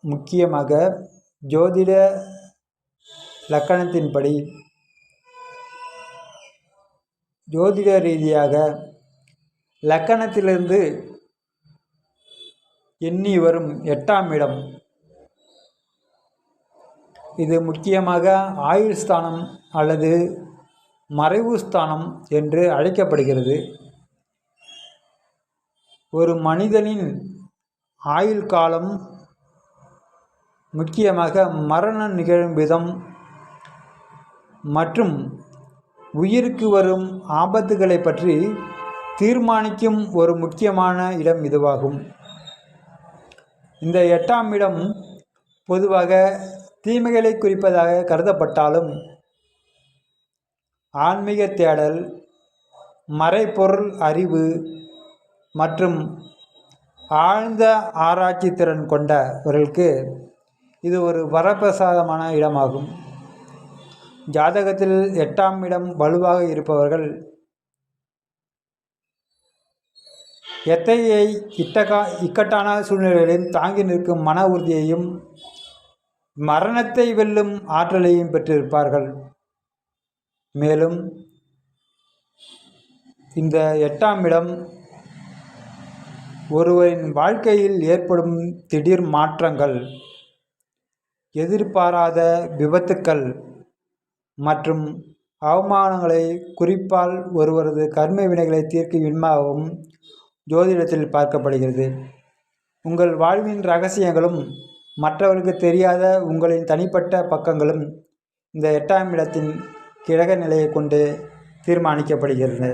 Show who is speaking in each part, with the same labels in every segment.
Speaker 1: முக்கியமாக ஜோதிட லக்கணத்தின்படி ஜோதிட ரீதியாக லக்கணத்திலிருந்து எண்ணி வரும் 8ஆம் இடம், இது முக்கியமாக ஆயுள் ஸ்தானம் அல்லது மறைவு ஸ்தானம் என்று அழைக்கப்படுகிறது. ஒரு மனிதனின் ஆயுள் காலம், முக்கியமாக மரணம் நிகழும் விதம் மற்றும் உயிருக்கு வரும் ஆபத்துகளை பற்றி தீர்மானிக்கும் ஒரு முக்கியமான இடம் இதுவாகும். இந்த 8ஆம் இடம் பொதுவாக தீமைகளை குறிப்பதாக கருதப்பட்டாலும் ஆன்மீக தேடல், மறைபொருள் அறிவு மற்றும் ஆழ்ந்த ஆராய்ச்சி திறன் கொண்டவர்களுக்கு இது ஒரு வரப்பிரசாதமான இடமாகும். ஜாதகத்தில் 8ஆம் இடம் வலுவாக இருப்பவர்கள் எத்தகைய இக்கட்டான சூழ்நிலைகளையும் தாங்கி நிற்கும் மன உறுதியையும் மரணத்தை வெல்லும் ஆற்றலையும் பெற்றிருப்பார்கள். மேலும் இந்த 8ஆம் இடம் ஒருவரின் வாழ்க்கையில் ஏற்படும் திடீர் மாற்றங்கள், எதிர்பாராத விபத்துக்கள் மற்றும் அவமானங்களை குறிப்பால் ஒருவரது கர்ம வினைகளை தீர்க்கும் இடமாகவும் ஜோதிடத்தில் பார்க்கப்படுகிறது. உங்கள் வாழ்வின் ரகசியங்களும் மற்றவர்களுக்கு தெரியாத உங்களின் தனிப்பட்ட பக்கங்களும் இந்த 8ஆம் இடத்தின் கிரக நிலையை கொண்டு தீர்மானிக்கப்படுகிறது.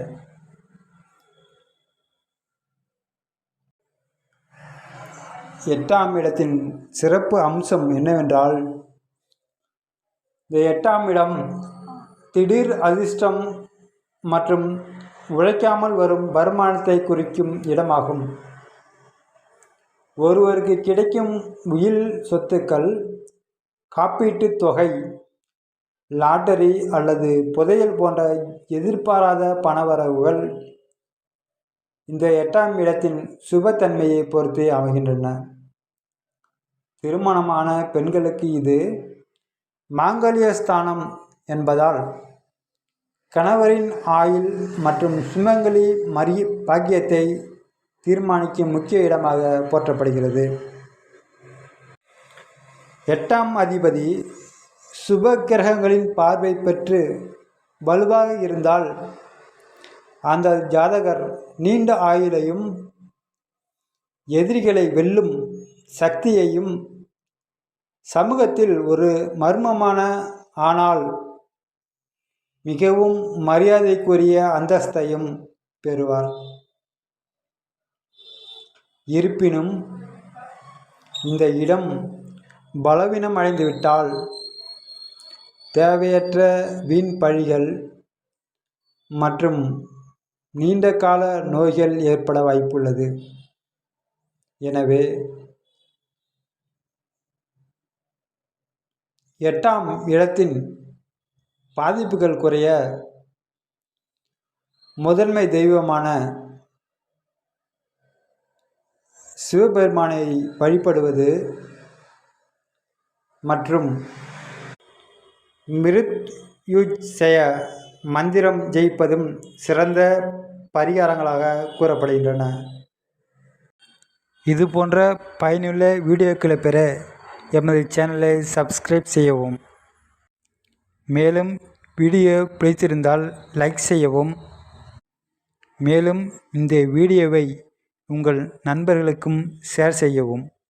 Speaker 1: எட்டாம் இடத்தின் சிறப்பு அம்சம் என்னவென்றால், இந்த 8ஆம் இடம் திடீர் அதிர்ஷ்டம் மற்றும் உழைக்காமல் வரும் வருமானத்தை குறிக்கும் இடமாகும். ஒருவருக்கு கிடைக்கும் உயில் சொத்துக்கள், காப்பீட்டுத் தொகை, லாட்டரி அல்லது புதையல் போன்ற எதிர்பாராத பணவரவுகள் இந்த 8ஆம் இடத்தின் சுபத்தன்மையை பொறுத்து அமைகின்றன. திருமணமான பெண்களுக்கு இது மாங்கல்ய ஸ்தானம் என்பதால் கணவரின் ஆயுள் மற்றும் சுமங்கலி பாக்கியத்தை தீர்மானிக்கும் முக்கிய இடமாக போற்றப்படுகிறது. 8ஆம் அதிபதி சுப கிரகங்களின் பார்வை பெற்று வலுவாக இருந்தால் அந்த ஜாதகர் நீண்ட ஆயுளையும் எதிரிகளை வெல்லும் சக்தியையும் சமூகத்தில் ஒரு மர்மமான ஆனால் மிகவும் மரியாதைக்குரிய அந்தஸ்தையும் பெறுவார். இருப்பினும் இந்த இடம் பலவீனம் அடைந்துவிட்டால் தேவையற்ற வீண் பழிகள் மற்றும் நீண்ட கால நோய்கள் ஏற்பட வாய்ப்புள்ளது. எனவே 8ஆம் இடத்தின் பாதிப்புகள் குறைய முதன்மை தெய்வமான சிவபெருமானை வழிபடுவது மற்றும் மிருத்யுஞ்சய மந்திரம் ஜெயிப்பதும் சிறந்த பரிகாரங்களாக கூறப்படுகின்றன. இது போன்ற பயனுள்ள வீடியோக்களை பெற எமது சேனலை சப்ஸ்கிரைப் செய்யவும். மேலும் வீடியோ பிடித்திருந்தால் லைக் செய்யவும். மேலும் இந்த வீடியோவை உங்கள் நண்பர்களுக்கும் ஷேர் செய்யவும்.